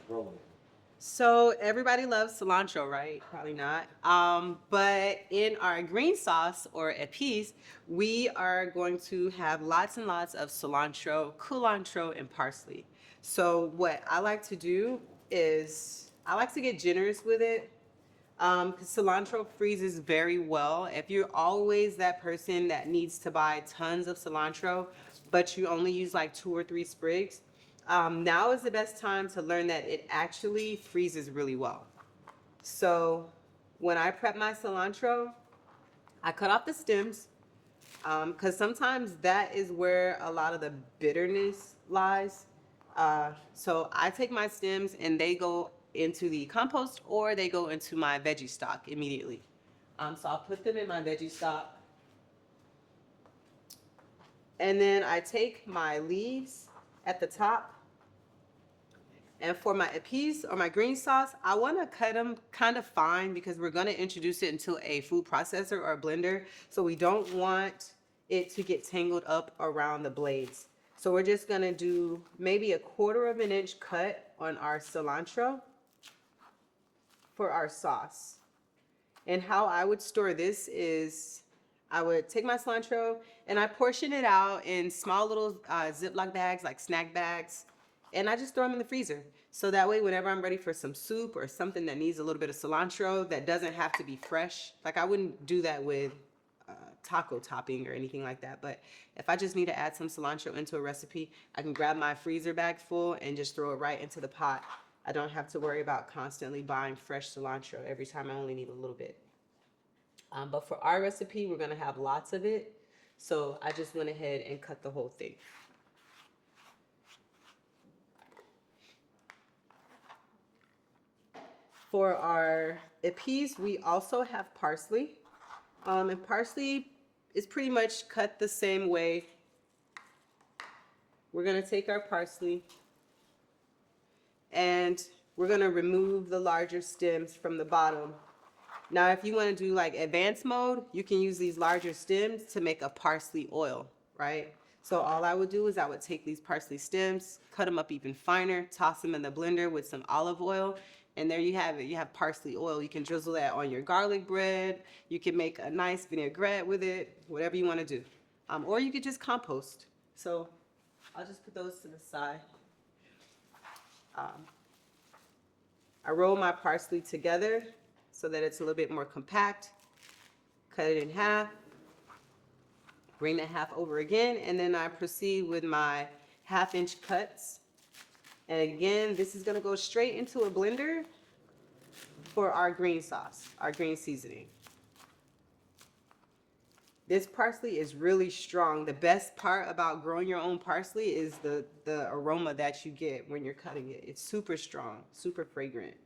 Rolling. So everybody loves cilantro, right? Probably not. But in our green sauce or épices, we are going to have lots and lots of cilantro, culantro, and parsley. So what I like to do is I like to get generous with it. 'Cause cilantro freezes very well. If you're always that person that needs to buy tons of cilantro, but you only use like 2 or 3 sprigs, now is the best time to learn that it actually freezes really well. So when I prep my cilantro, I cut off the stems because sometimes that is where a lot of the bitterness lies. So I take my stems and they go into the compost or they go into my veggie stock immediately. So I'll put them in my veggie stock. And then I take my leaves at the top. And for my épices or my green sauce, I want to cut them kind of fine because we're going to introduce it into a food processor or a blender. So we don't want it to get tangled up around the blades. So we're just going to do maybe a 1/4 inch cut on our cilantro for our sauce. And how I would store this is I would take my cilantro and I portion it out in small little Ziploc bags, like snack bags, and I just throw them in the freezer. So that way, whenever I'm ready for some soup or something that needs a little bit of cilantro that doesn't have to be fresh, like I wouldn't do that with taco topping or anything like that. But if I just need to add some cilantro into a recipe, I can grab my freezer bag full and just throw it right into the pot. I don't have to worry about constantly buying fresh cilantro every time. I only need a little bit. But for our recipe, we're gonna have lots of it. So I just went ahead and cut the whole thing. For our épices, we also have parsley. And parsley is pretty much cut the same way. We're gonna take our parsley and we're gonna remove the larger stems from the bottom. Now, if you want to do like advanced mode, you can use these larger stems to make a parsley oil, right? So all I would do is I would take these parsley stems, cut them up even finer, toss them in the blender with some olive oil, and there you have it. You have parsley oil. You can drizzle that on your garlic bread. You can make a nice vinaigrette with it, whatever you want to do. Or you could just compost. So I'll just put those to the side. I roll my parsley together so that it's a little bit more compact. Cut it in half. Bring that half over again, and then I proceed with my 1/2 inch cuts. And again, this is gonna go straight into a blender for our green sauce, our green seasoning. This parsley is really strong. The best part about growing your own parsley is the aroma that you get when you're cutting it. It's super strong, super fragrant.